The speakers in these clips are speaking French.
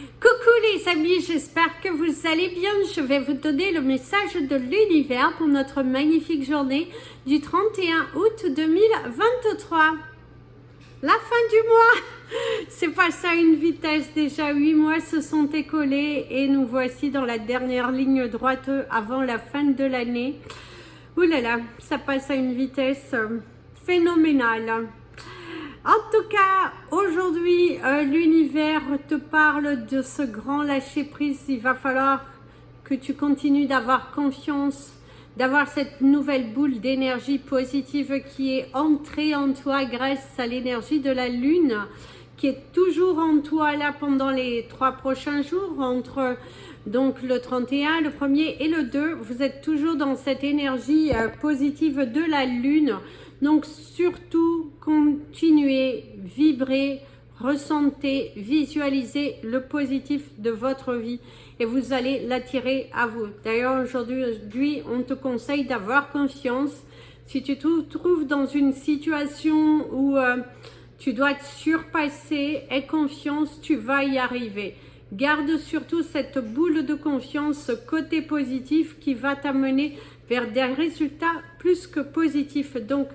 Coucou les amis, j'espère que vous allez bien. Je vais vous donner le message de l'univers pour notre magnifique journée du 31 août 2023. La fin du mois, c'est passé à une vitesse. Déjà 8 mois se sont écoulés et nous voici dans la dernière ligne droite avant la fin de l'année. Ouh là là, ça passe à une vitesse phénoménale. En tout cas, aujourd'hui, l'univers te parle de ce grand lâcher-prise. Il va falloir que tu continues d'avoir confiance, d'avoir cette nouvelle boule d'énergie positive qui est entrée en toi grâce à l'énergie de la Lune, qui est toujours en toi là pendant les 3 prochains jours, entre donc le 31, le 1er et le 2. Vous êtes toujours dans cette énergie positive de la Lune. Donc surtout, continuez, vibrez, ressentez, visualisez le positif de votre vie et vous allez l'attirer à vous. D'ailleurs, aujourd'hui, on te conseille d'avoir confiance. Si tu te trouves dans une situation où tu dois te surpasser, aie confiance, tu vas y arriver. Garde surtout cette boule de confiance, ce côté positif qui va t'amener vers des résultats plus que positifs. Donc,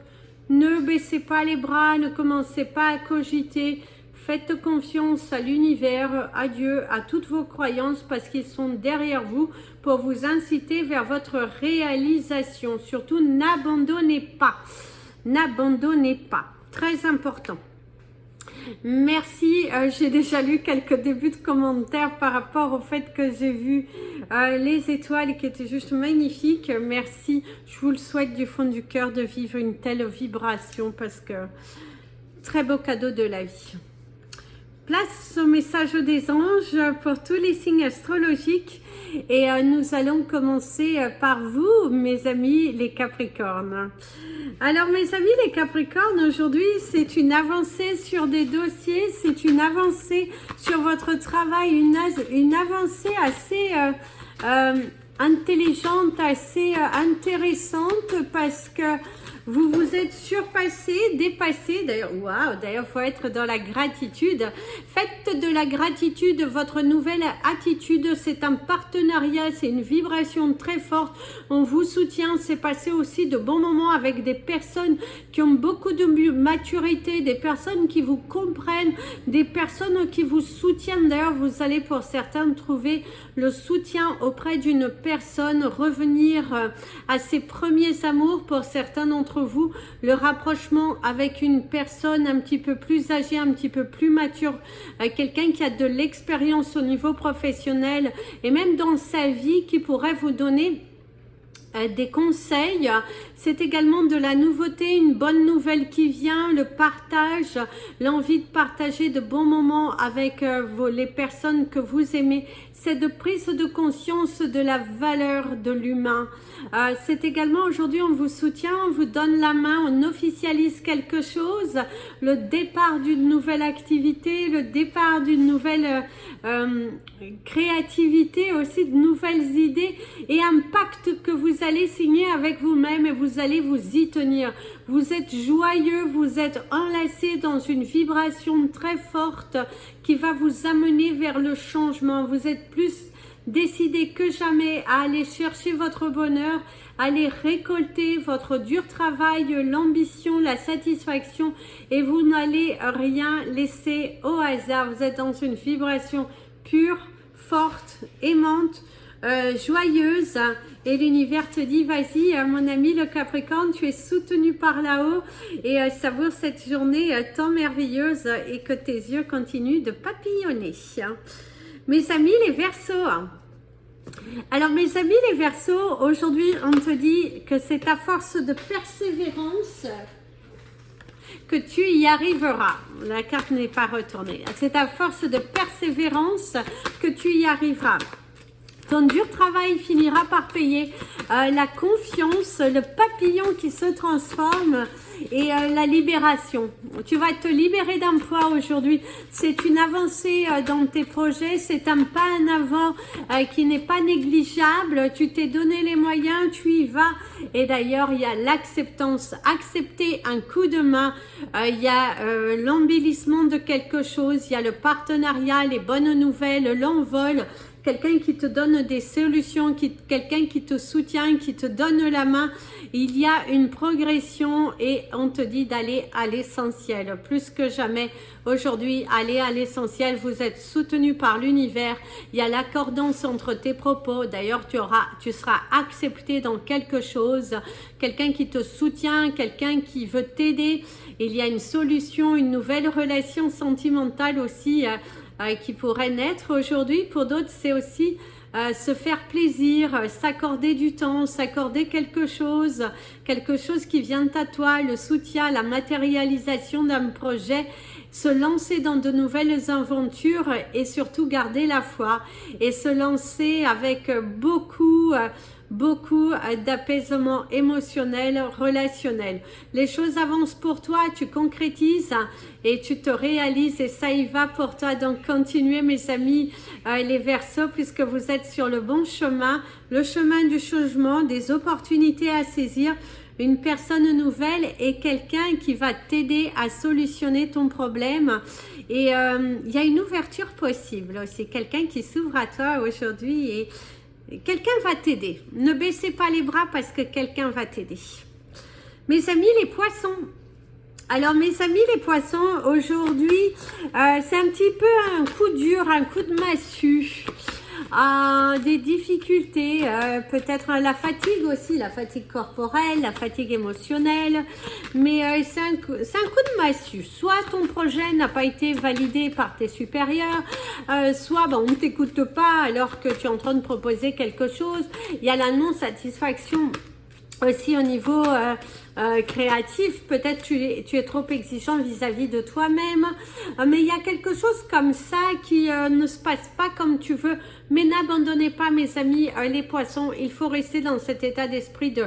ne baissez pas les bras, ne commencez pas à cogiter. Faites confiance à l'univers, à Dieu, à toutes vos croyances parce qu'ils sont derrière vous pour vous inciter vers votre réalisation. Surtout, n'abandonnez pas. N'abandonnez pas. Très important. Merci, j'ai déjà lu quelques débuts de commentaires par rapport au fait que j'ai vu les étoiles qui étaient juste magnifiques. Merci, je vous le souhaite du fond du cœur de vivre une telle vibration parce que très beau cadeau de la vie. Place au message des anges pour tous les signes astrologiques et nous allons commencer par vous, mes amis les Capricornes. Alors mes amis les Capricornes, aujourd'hui c'est une avancée sur des dossiers, c'est une avancée sur votre travail, une avancée assez intelligente, assez intéressante parce que vous vous êtes surpassé, dépassé. D'ailleurs, waouh, d'ailleurs, il faut être dans la gratitude. Faites de la gratitude votre nouvelle attitude. C'est un partenariat, c'est une vibration très forte. On vous soutient. C'est passé aussi de bons moments avec des personnes qui ont beaucoup de maturité, des personnes qui vous comprennent, des personnes qui vous soutiennent. D'ailleurs, vous allez pour certains trouver le soutien auprès d'une personne, revenir à ses premiers amours. Pour certains d'entre vous, le rapprochement avec une personne un petit peu plus âgée, un petit peu plus mature, quelqu'un qui a de l'expérience au niveau professionnel et même dans sa vie qui pourrait vous donner des conseils. C'est également de la nouveauté, une bonne nouvelle qui vient, le partage, l'envie de partager de bons moments avec les personnes que vous aimez. C'est de prise de conscience de la valeur de l'humain. C'est également aujourd'hui on vous soutient, on vous donne la main, on officialise quelque chose, le départ d'une nouvelle activité, le départ d'une nouvelle créativité, aussi de nouvelles idées et un pacte que vous allez signer avec vous-même et vous allez vous y tenir. Vous êtes joyeux, vous êtes enlacé dans une vibration très forte qui va vous amener vers le changement. Vous êtes plus décidé que jamais à aller chercher votre bonheur, à aller récolter votre dur travail, l'ambition, la satisfaction et vous n'allez rien laisser au hasard. Vous êtes dans une vibration pure, forte, aimante, joyeuse et l'univers te dit vas-y mon ami le Capricorne, tu es soutenu par là-haut et savoure cette journée tant merveilleuse et que tes yeux continuent de papillonner. Mes amis les Verseaux, alors mes amis les Verseaux, aujourd'hui on te dit que c'est à force de persévérance que tu y arriveras. La carte n'est pas retournée. C'est à force de persévérance que tu y arriveras. Ton dur travail finira par payer. La confiance, le papillon qui se transforme et la libération. Tu vas te libérer d'un poids aujourd'hui. C'est une avancée dans tes projets. C'est un pas en avant qui n'est pas négligeable. Tu t'es donné les moyens, tu y vas. Et d'ailleurs, il y a l'acceptance. Accepter un coup de main. Il y a l'embellissement de quelque chose. Il y a le partenariat, les bonnes nouvelles, l'envol. Quelqu'un qui te donne des solutions, quelqu'un qui te soutient, qui te donne la main. Il y a une progression et on te dit d'aller à l'essentiel. Plus que jamais, aujourd'hui, allez à l'essentiel. Vous êtes soutenu par l'univers. Il y a l'accordance entre tes propos. D'ailleurs, tu seras accepté dans quelque chose. Quelqu'un qui te soutient, quelqu'un qui veut t'aider. Il y a une solution, une nouvelle relation sentimentale aussi qui pourrait naître aujourd'hui. Pour d'autres, c'est aussi se faire plaisir, s'accorder du temps, s'accorder quelque chose qui vient à toi, le soutien, la matérialisation d'un projet, se lancer dans de nouvelles aventures et surtout garder la foi et se lancer avec beaucoup d'apaisement émotionnel, relationnel. Les choses avancent pour toi, tu concrétises et tu te réalises et ça y va pour toi. Donc continuez mes amis, les Verseaux, puisque vous êtes sur le bon chemin, le chemin du changement, des opportunités à saisir, une personne nouvelle et quelqu'un qui va t'aider à solutionner ton problème. Et il y a une ouverture possible aussi, quelqu'un qui s'ouvre à toi aujourd'hui et quelqu'un va t'aider. Ne baissez pas les bras parce que quelqu'un va t'aider. Mes amis les poissons. Alors mes amis les poissons, aujourd'hui, c'est un petit peu un coup dur, un coup de massue. Des difficultés, peut-être la fatigue aussi, la fatigue corporelle, la fatigue émotionnelle, mais c'est un coup de massue. Soit ton projet n'a pas été validé par tes supérieurs, soit on ne t'écoute pas alors que tu es en train de proposer quelque chose. Il y a la non-satisfaction aussi au niveau créatif, peut-être tu es trop exigeant vis-à-vis de toi-même, mais il y a quelque chose comme ça qui ne se passe pas comme tu veux. Mais n'abandonnez pas mes amis les poissons, il faut rester dans cet état d'esprit de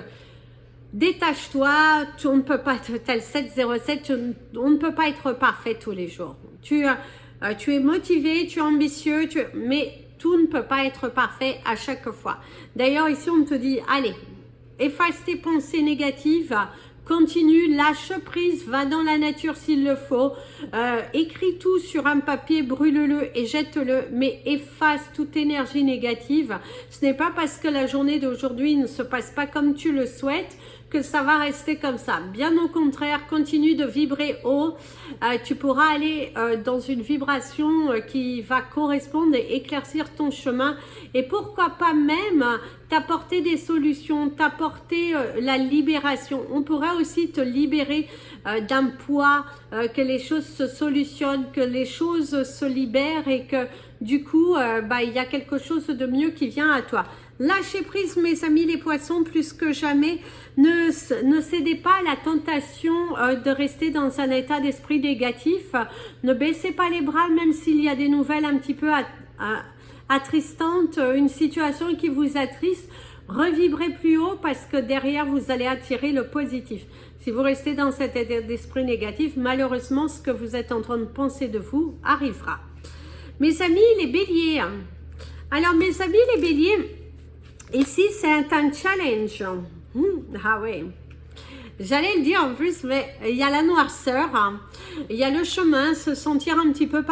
détache-toi. On ne peut pas, tel 707, on ne peut pas être parfait tous les jours. Tu es motivé, tu es ambitieux, mais tout ne peut pas être parfait à chaque fois. D'ailleurs ici on te dit, allez, efface tes pensées négatives, continue, lâche prise, va dans la nature s'il le faut, écris tout sur un papier, brûle-le et jette-le, mais efface toute énergie négative. Ce n'est pas parce que la journée d'aujourd'hui ne se passe pas comme tu le souhaites que ça va rester comme ça. Bien au contraire, continue de vibrer haut. Tu pourras aller dans une vibration qui va correspondre et éclaircir ton chemin. Et pourquoi pas même t'apporter des solutions, t'apporter la libération. On pourra aussi te libérer d'un poids, que les choses se solutionnent, que les choses se libèrent et que du coup, il y a quelque chose de mieux qui vient à toi. Lâchez prise mes amis les poissons, plus que jamais. Ne cédez pas à la tentation de rester dans un état d'esprit négatif. Ne baissez pas les bras même s'il y a des nouvelles un petit peu attristantes, une situation qui vous attriste. Revibrez plus haut parce que derrière vous allez attirer le positif. Si vous restez dans cet état d'esprit négatif, malheureusement ce que vous êtes en train de penser de vous arrivera. Mes amis les béliers. Alors mes amis les béliers, ici, c'est un challenge. Ah oui. J'allais le dire en plus, mais il y a la noirceur, il y a le chemin, se sentir un petit peu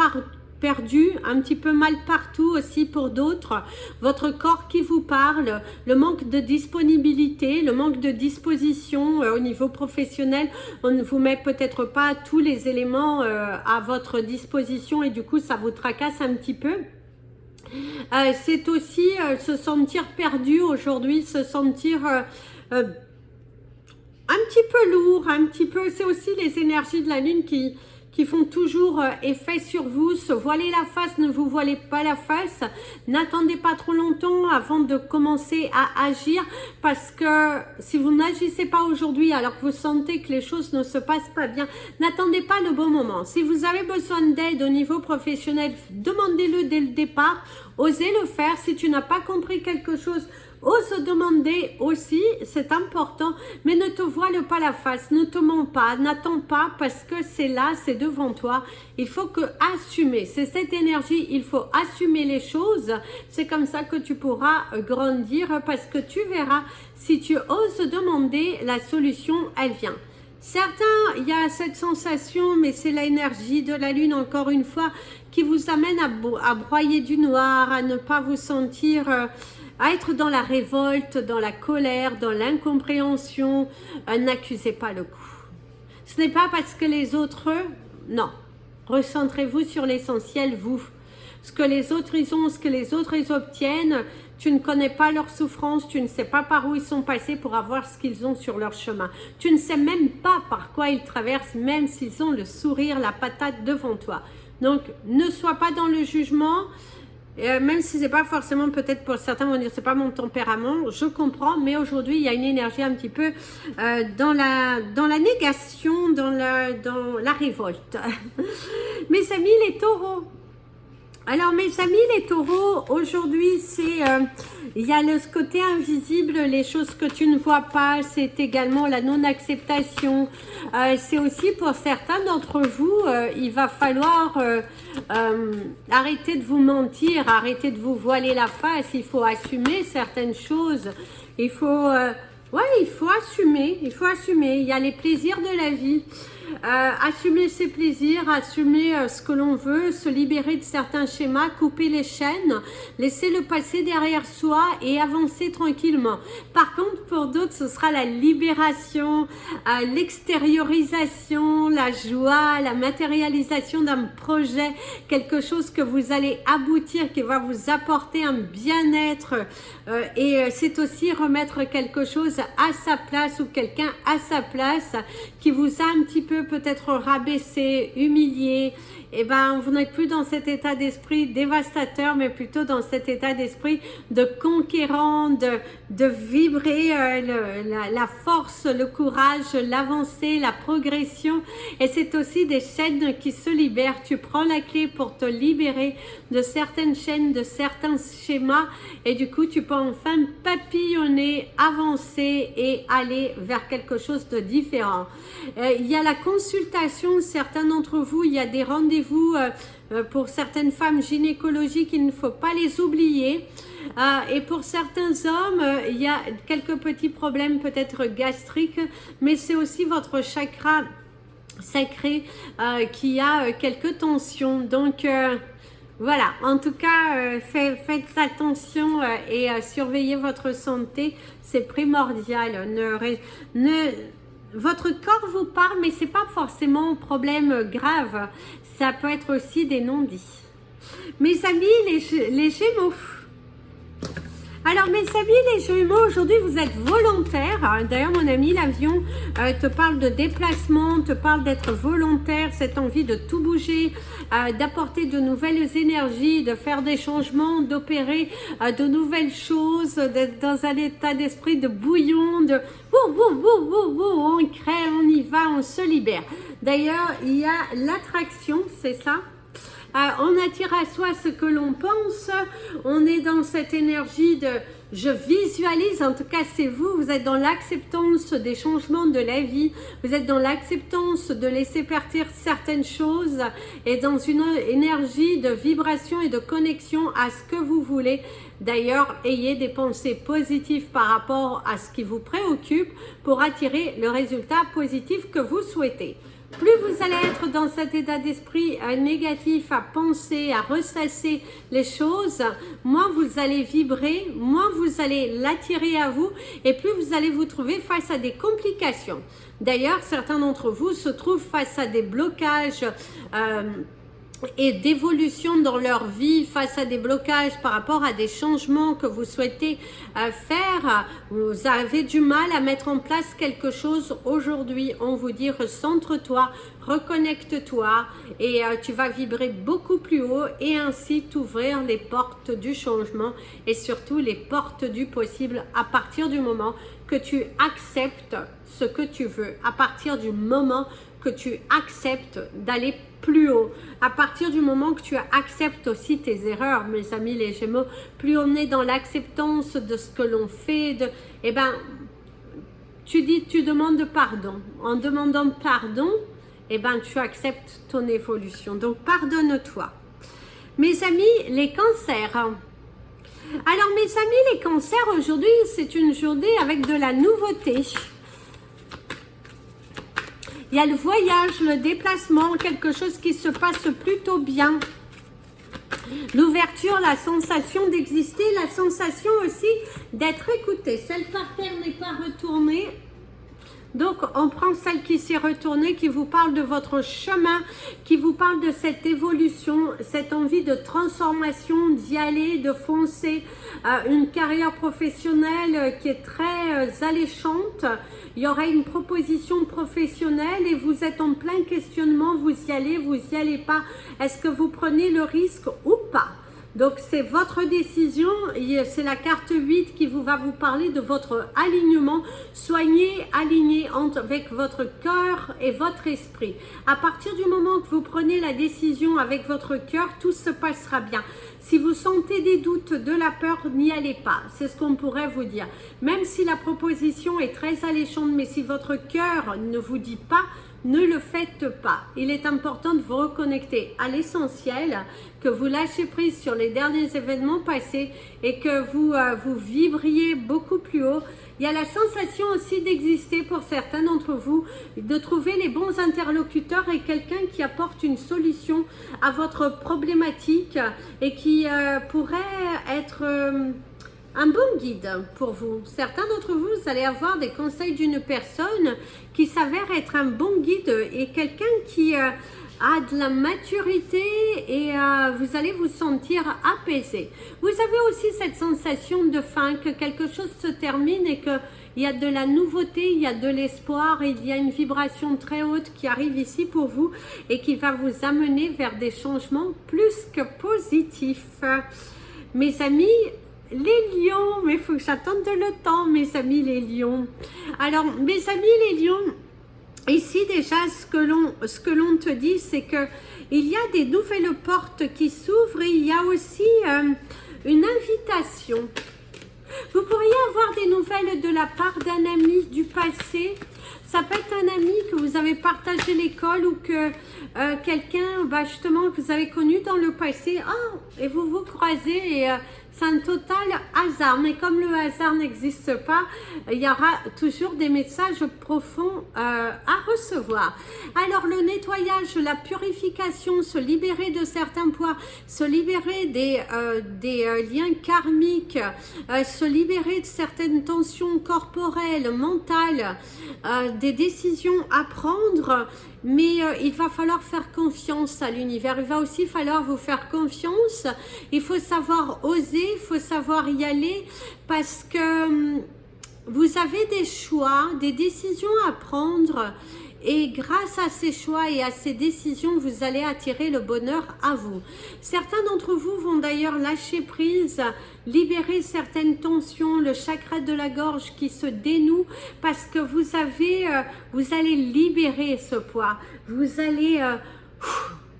perdu, un petit peu mal partout aussi pour d'autres. Votre corps qui vous parle, le manque de disponibilité, le manque de disposition au niveau professionnel. On ne vous met peut-être pas tous les éléments à votre disposition et du coup, ça vous tracasse un petit peu. C'est aussi se sentir perdu aujourd'hui, se sentir un petit peu lourd, un petit peu, c'est aussi les énergies de la lune qui qui font toujours effet sur vous. Se voiler la face, ne vous voilez pas la face. N'attendez pas trop longtemps avant de commencer à agir, parce que si vous n'agissez pas aujourd'hui alors que vous sentez que les choses ne se passent pas bien, n'attendez pas le bon moment. Si vous avez besoin d'aide au niveau professionnel, demandez-le dès le départ. Osez le faire. Si tu n'as pas compris quelque chose, ose demander aussi, c'est important, mais ne te voile pas la face, ne te mens pas, n'attends pas, parce que c'est là, c'est devant toi. Il faut que assumer, c'est cette énergie, il faut assumer les choses. C'est comme ça que tu pourras grandir, parce que tu verras, si tu oses demander, la solution, elle vient. Certains, il y a cette sensation, mais c'est l'énergie de la lune, encore une fois, qui vous amène à broyer du noir, à ne pas vous sentir... à être dans la révolte, dans la colère, dans l'incompréhension. N'accusez pas le coup. Ce n'est pas parce que les autres, non. Recentrez-vous sur l'essentiel, vous. Ce que les autres ils ont, ce que les autres ils obtiennent, tu ne connais pas leur souffrance, tu ne sais pas par où ils sont passés pour avoir ce qu'ils ont sur leur chemin. Tu ne sais même pas par quoi ils traversent, même s'ils ont le sourire, la patate devant toi. Donc, ne sois pas dans le jugement. Même si c'est pas forcément, peut-être pour certains vont dire c'est pas mon tempérament, je comprends, mais aujourd'hui il y a une énergie un petit peu dans la négation, dans la révolte. Mes amis les taureaux, alors mes amis les taureaux, aujourd'hui c'est il y a ce côté invisible, les choses que tu ne vois pas, c'est également la non-acceptation. C'est aussi pour certains d'entre vous, il va falloir arrêter de vous mentir, arrêter de vous voiler la face. Il faut assumer certaines choses. Il faut, il faut assumer. Il faut assumer. Il y a les plaisirs de la vie. Assumer ses plaisirs, assumer ce que l'on veut, se libérer de certains schémas, couper les chaînes, laisser le passé derrière soi et avancer tranquillement. Par contre, pour d'autres, ce sera la libération, l'extériorisation, la joie, la matérialisation d'un projet, quelque chose que vous allez aboutir, qui va vous apporter un bien-être. Et c'est aussi remettre quelque chose à sa place ou quelqu'un à sa place qui vous a un petit peu peut-être rabaissé, humilié. Et ben vous n'êtes plus dans cet état d'esprit dévastateur, mais plutôt dans cet état d'esprit de conquérant, de vibrer la force, le courage, l'avancée, la progression. Et c'est aussi des chaînes qui se libèrent. Tu prends la clé pour te libérer de certaines chaînes, de certains schémas, et du coup tu peux enfin papillonner, avancer et aller vers quelque chose de différent. Il y a la consultation, certains d'entre vous, il y a des rendez-vous pour certaines femmes gynécologiques, il ne faut pas les oublier. Et pour certains hommes, il y a quelques petits problèmes peut-être gastriques, mais c'est aussi votre chakra sacré qui a quelques tensions. Donc voilà, en tout cas, faites attention et surveillez votre santé, c'est primordial. Votre corps vous parle, mais c'est pas forcément un problème grave. Ça peut être aussi des non-dits. Mes amis, les Gémeaux. Alors mes amis les Gémeaux, aujourd'hui vous êtes volontaires. D'ailleurs mon ami l'avion te parle de déplacement, te parle d'être volontaire, cette envie de tout bouger, d'apporter de nouvelles énergies, de faire des changements, d'opérer de nouvelles choses, d'être dans un état d'esprit de bouillon, de on crée, on y va, on se libère. D'ailleurs il y a l'attraction, c'est ça? On attire à soi ce que l'on pense, on est dans cette énergie de je visualise, en tout cas c'est vous, vous êtes dans l'acceptance des changements de la vie, vous êtes dans l'acceptance de laisser partir certaines choses et dans une énergie de vibration et de connexion à ce que vous voulez. D'ailleurs, ayez des pensées positives par rapport à ce qui vous préoccupe pour attirer le résultat positif que vous souhaitez. Plus vous allez être dans cet état d'esprit négatif, à penser, à ressasser les choses, moins vous allez vibrer, moins vous allez l'attirer à vous et plus vous allez vous trouver face à des complications. D'ailleurs, certains d'entre vous se trouvent face à des blocages et d'évolution dans leur vie face à des blocages par rapport à des changements que vous souhaitez faire, vous avez du mal à mettre en place quelque chose aujourd'hui. On vous dit recentre-toi, reconnecte-toi et tu vas vibrer beaucoup plus haut et ainsi t'ouvrir les portes du changement et surtout les portes du possible à partir du moment que tu acceptes ce que tu veux, à partir du moment que tu acceptes d'aller plus haut, à partir du moment que tu acceptes aussi tes erreurs, mes amis les Gémeaux, plus on est dans l'acceptance de ce que l'on fait, eh ben, tu demandes pardon. En demandant pardon, eh ben, tu acceptes ton évolution. Donc, pardonne-toi. Mes amis, les cancers. Alors, mes amis, les cancers, aujourd'hui, c'est une journée avec de la nouveauté. Il y a le voyage, le déplacement, quelque chose qui se passe plutôt bien. L'ouverture, la sensation d'exister, la sensation aussi d'être écouté. Celle par terre n'est pas retournée. Donc, on prend celle qui s'est retournée, qui vous parle de votre chemin, qui vous parle de cette évolution, cette envie de transformation, d'y aller, de foncer, une carrière professionnelle qui est très alléchante. Il y aura une proposition professionnelle et vous êtes en plein questionnement, vous y allez pas. Est-ce que vous prenez le risque ou pas? Donc, c'est votre décision, c'est la carte 8 qui va vous parler de votre alignement. Soyez aligné avec votre cœur et votre esprit. À partir du moment que vous prenez la décision avec votre cœur, tout se passera bien. Si vous sentez des doutes, de la peur, n'y allez pas. C'est ce qu'on pourrait vous dire. Même si la proposition est très alléchante, mais si votre cœur ne vous dit pas, ne le faites pas. Il est important de vous reconnecter à l'essentiel, que vous lâchez prise sur les derniers événements passés et que vous vibriez beaucoup plus haut. Il y a la sensation aussi d'exister pour certains d'entre vous, de trouver les bons interlocuteurs et quelqu'un qui apporte une solution à votre problématique et qui pourrait être un bon guide pour vous. Certains d'entre vous, vous allez avoir des conseils d'une personne qui s'avère être un bon guide et quelqu'un qui a de la maturité et vous allez vous sentir apaisé. Vous avez aussi cette sensation de fin, que quelque chose se termine et qu'il y a de la nouveauté, il y a de l'espoir, il y a une vibration très haute qui arrive ici pour vous et qui va vous amener vers des changements plus que positifs. Mes amis, les lions, mais il faut que j'attende le temps, mes amis les lions. Alors, mes amis les lions, ici déjà, ce que l'on te dit, c'est que il y a des nouvelles portes qui s'ouvrent et il y a aussi une invitation. Vous pourriez avoir des nouvelles de la part d'un ami du passé. Ça peut être un ami que vous avez partagé l'école ou que quelqu'un justement que vous avez connu dans le passé. Et vous vous croisez et c'est un total hasard. Mais comme le hasard n'existe pas, il y aura toujours des messages profonds à recevoir. Alors le nettoyage, la purification, se libérer de certains poids, se libérer des liens karmiques, se libérer de certaines tensions corporelles, mentales, des décisions à prendre, mais il va falloir faire confiance à l'univers. Il va aussi falloir vous faire confiance. Il faut savoir oser, il faut savoir y aller parce que vous avez des choix, des décisions à prendre. Et grâce à ces choix et à ces décisions, vous allez attirer le bonheur à vous. Certains d'entre vous vont d'ailleurs lâcher prise, libérer certaines tensions, le chakra de la gorge qui se dénoue parce que vous allez libérer ce poids. Vous allez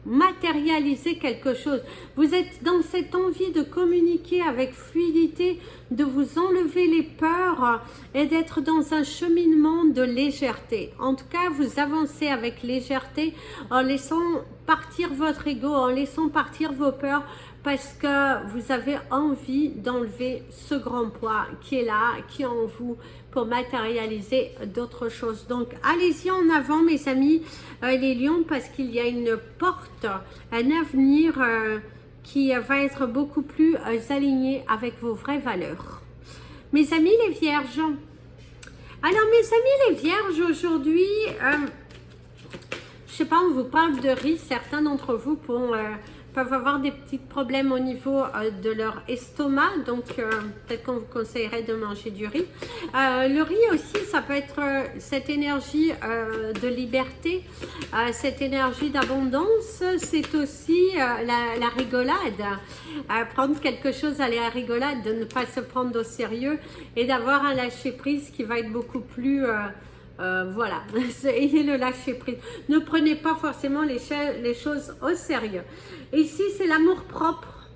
matérialiser quelque chose. Vous êtes dans cette envie de communiquer avec fluidité, de vous enlever les peurs et d'être dans un cheminement de légèreté. En tout cas, vous avancez avec légèreté en laissant partir votre ego, en laissant partir vos peurs parce que vous avez envie d'enlever ce grand poids qui est là, qui est en vous pour matérialiser d'autres choses. Donc, allez-y en avant, mes amis, les lions, parce qu'il y a une porte, un avenir qui va être beaucoup plus aligné avec vos vraies valeurs. Mes amis, les vierges. Alors, mes amis, les vierges, aujourd'hui, Je sais pas, on vous parle de riz. Certains d'entre vous peuvent avoir des petits problèmes au niveau de leur estomac. Donc, peut-être qu'on vous conseillerait de manger du riz. Le riz aussi, ça peut être cette énergie de liberté, cette énergie d'abondance. C'est aussi la rigolade. Prendre quelque chose à la rigolade, de ne pas se prendre au sérieux et d'avoir un lâcher-prise qui va être beaucoup plus... voilà, ayez le lâcher prise. Ne prenez pas forcément les choses au sérieux. Ici, c'est l'amour propre.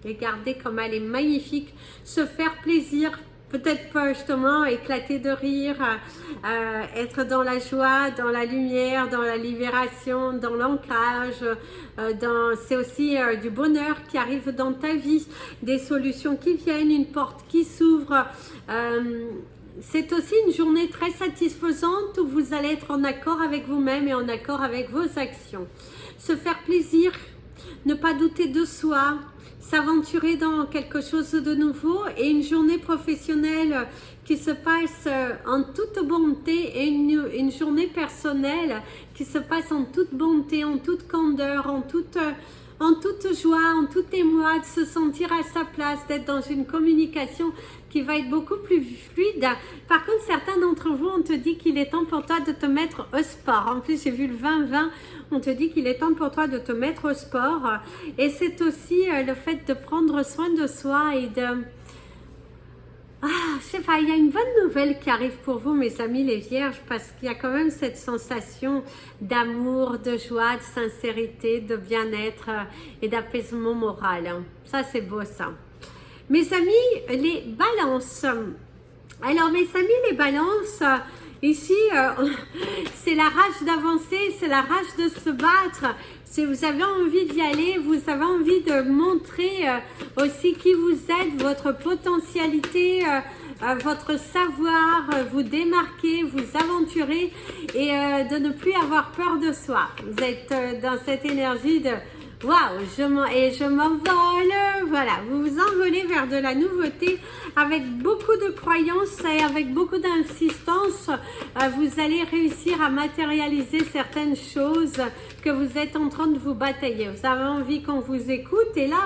Regardez comme elle est magnifique. Se faire plaisir, peut-être pas justement éclater de rire, être dans la joie, dans la lumière, dans la libération, dans l'ancrage. C'est aussi du bonheur qui arrive dans ta vie, des solutions qui viennent, une porte qui s'ouvre. C'est aussi une journée très satisfaisante où vous allez être en accord avec vous-même et en accord avec vos actions. Se faire plaisir, ne pas douter de soi, s'aventurer dans quelque chose de nouveau et une journée professionnelle qui se passe en toute bonté et une journée personnelle qui se passe en toute bonté, en toute candeur, en toute joie, en toute émoi, de se sentir à sa place, d'être dans une communication qui va être beaucoup plus fluide. Par contre, certains d'entre vous, on te dit qu'il est temps pour toi de te mettre au sport. En plus, j'ai vu le 20-20, on te dit qu'il est temps pour toi de te mettre au sport. Et c'est aussi le fait de prendre soin de soi et de... je sais pas, il y a une bonne nouvelle qui arrive pour vous, mes amis les vierges, parce qu'il y a quand même cette sensation d'amour, de joie, de sincérité, de bien-être et d'apaisement moral. Ça, c'est beau, ça. Mes amis, les balances. Alors, mes amis, les balances, ici, c'est la rage d'avancer, c'est la rage de se battre. Si vous avez envie d'y aller, vous avez envie de montrer aussi qui vous êtes, votre potentialité, votre savoir, vous démarquer, vous aventurer et de ne plus avoir peur de soi. Vous êtes dans cette énergie de waouh, je m'envole. Voilà, vous vous envolez vers de la nouveauté avec beaucoup de croyances et avec beaucoup d'insistance. Vous allez réussir à matérialiser certaines choses que vous êtes en train de vous batailler. Vous avez envie qu'on vous écoute et là,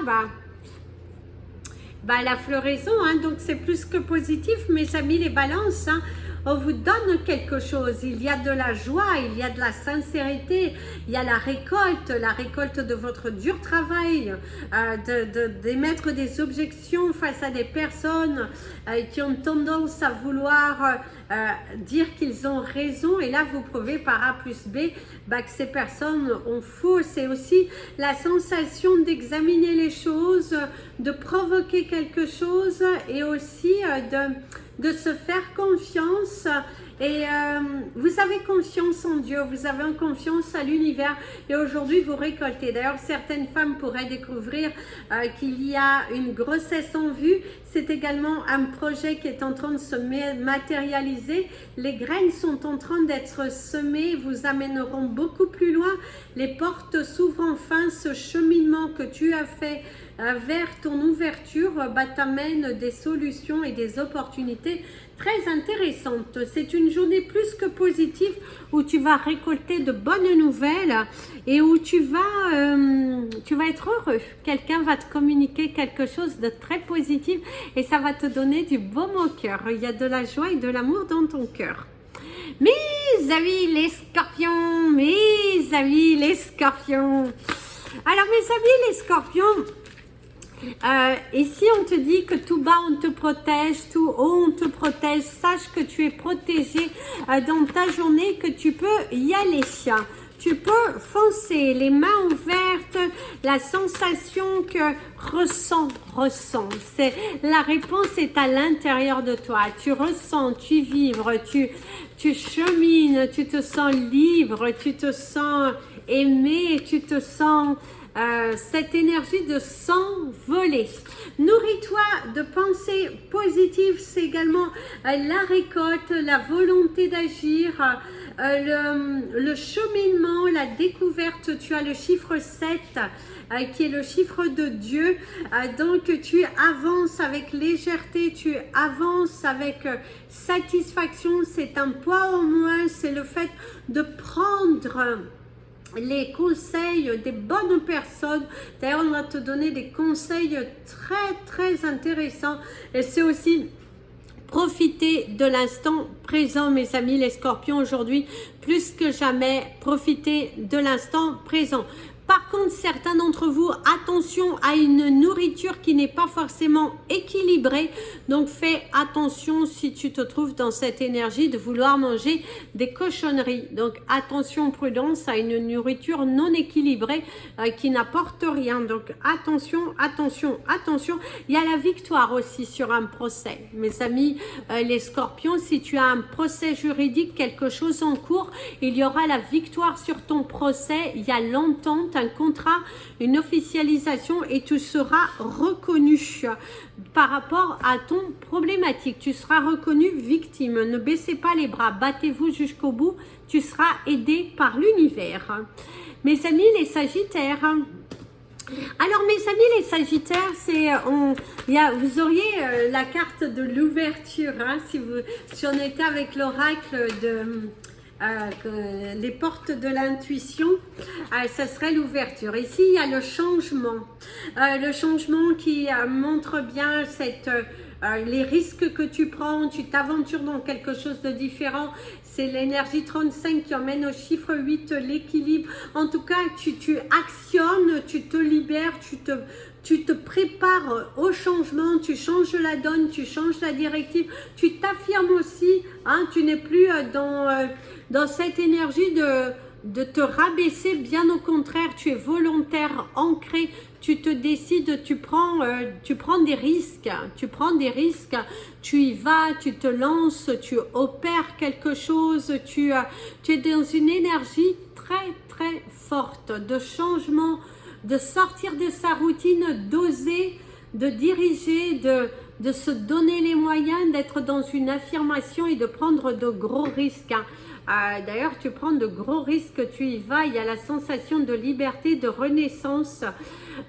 la floraison, hein, donc c'est plus que positif, mes amis les balances, hein. On vous donne quelque chose, il y a de la joie, il y a de la sincérité, il y a la récolte de votre dur travail, d'émettre des objections face à des personnes qui ont tendance à vouloir dire qu'ils ont raison et là vous prouvez par A plus B que ces personnes ont faux. C'est aussi la sensation d'examiner les choses, de provoquer quelque chose et aussi de se faire confiance et vous avez confiance en Dieu, vous avez confiance à l'univers et aujourd'hui vous récoltez. D'ailleurs, certaines femmes pourraient découvrir qu'il y a une grossesse en vue. C'est également un projet qui est en train de se matérialiser. Les graines sont en train d'être semées, vous amèneront beaucoup plus loin. Les portes s'ouvrent enfin, ce cheminement que tu as fait vers ton ouverture t'amène des solutions et des opportunités très intéressantes. C'est une journée plus que positive où tu vas récolter de bonnes nouvelles et où tu vas être heureux. Quelqu'un va te communiquer quelque chose de très positif et ça va te donner du baume au cœur. Il y a de la joie et de l'amour dans ton cœur. Mes amis les scorpions, mes amis les scorpions. Alors mes amis les scorpions, ici on te dit que tout bas on te protège, tout haut on te protège. Sache que tu es protégé dans ta journée, que tu peux y aller. Tu peux foncer, les mains ouvertes, la sensation que ressens. C'est la réponse est à l'intérieur de toi. Tu ressens, tu vibres, tu chemines, tu te sens libre, tu te sens aimé, tu te sens cette énergie de s'envoler. Nourris-toi de pensées positives, c'est également la récolte, la volonté d'agir, le cheminement, la découverte. Tu as le chiffre 7 qui est le chiffre de Dieu, donc tu avances avec légèreté, tu avances avec satisfaction. C'est un poids en moins, c'est le fait de prendre les conseils des bonnes personnes. D'ailleurs, on va te donner des conseils très intéressants. Et c'est aussi profiter de l'instant présent, mes amis les scorpions, aujourd'hui, plus que jamais, profitez de l'instant présent. Par contre, certains d'entre vous, attention à une nourriture qui n'est pas forcément équilibrée. Donc, fais attention si tu te trouves dans cette énergie de vouloir manger des cochonneries. Donc, attention, prudence à une nourriture non équilibrée qui n'apporte rien. Donc, attention. Il y a la victoire aussi sur un procès. Mes amis, les scorpions, si tu as un procès juridique, quelque chose en cours, il y aura la victoire sur ton procès. Il y a longtemps, un contrat, une officialisation et tu seras reconnu par rapport à ton problématique. Tu seras reconnu victime. Ne baissez pas les bras, battez-vous jusqu'au bout. Tu seras aidé par l'univers. Mes amis les sagittaires. Alors mes amis les sagittaires, vous auriez la carte de l'ouverture, hein, si on était avec l'oracle de... les portes de l'intuition, ça serait l'ouverture. Ici, il y a le changement qui montre bien les risques que tu prends, tu t'aventures dans quelque chose de différent. C'est l'énergie 35 qui emmène au chiffre 8, l'équilibre. En tout cas, tu actionnes, tu te libères, tu te prépares au changement, tu changes la donne, tu changes la directive, tu t'affirmes aussi, hein, tu n'es plus dans cette énergie de te rabaisser, bien au contraire, tu es volontaire, ancré, tu te décides, tu prends des risques, tu y vas, tu te lances, tu opères quelque chose, tu es dans une énergie très forte de changement, de sortir de sa routine, d'oser, de diriger, de se donner les moyens, d'être dans une affirmation et de prendre de gros risques. D'ailleurs, tu prends de gros risques, tu y vas, il y a la sensation de liberté, de renaissance.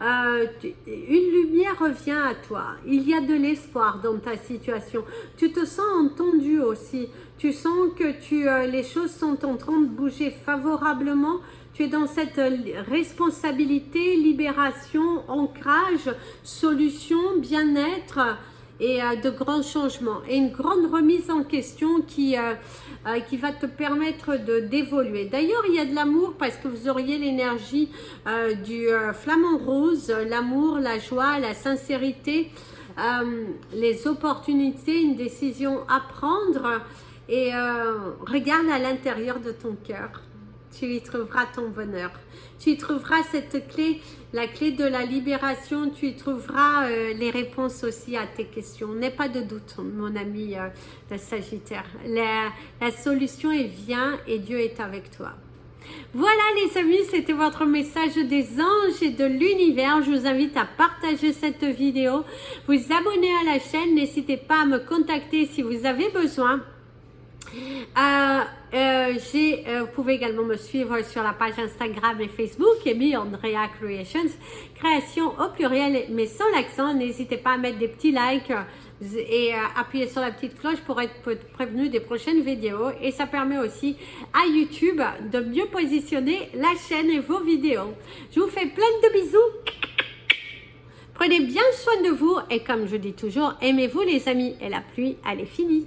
Une lumière revient à toi, il y a de l'espoir dans ta situation. Tu te sens entendu aussi, tu sens que les choses sont en train de bouger favorablement. Tu es dans cette responsabilité, libération, ancrage, solution, bien-être et de grands changements. Et une grande remise en question qui va te permettre d'évoluer. D'ailleurs, il y a de l'amour parce que vous auriez l'énergie du flamant rose, l'amour, la joie, la sincérité, les opportunités, une décision à prendre. Et regarde à l'intérieur de ton cœur. Tu y trouveras ton bonheur. Tu y trouveras cette clé, la clé de la libération. Tu y trouveras les réponses aussi à tes questions. N'aie pas de doute, mon ami le Sagittaire. La solution vient et Dieu est avec toi. Voilà les amis, c'était votre message des anges et de l'univers. Je vous invite à partager cette vidéo, vous abonner à la chaîne. N'hésitez pas à me contacter si vous avez besoin. Vous pouvez également me suivre sur la page Instagram et Facebook Amy Andrea Creations, création au pluriel mais sans l'accent. N'hésitez pas à mettre des petits likes et appuyer sur la petite cloche pour être prévenu des prochaines vidéos, et ça permet aussi à YouTube de mieux positionner la chaîne et vos vidéos. Je vous fais plein de bisous, prenez bien soin de vous et comme je dis toujours, aimez-vous les amis, et la pluie elle est finie.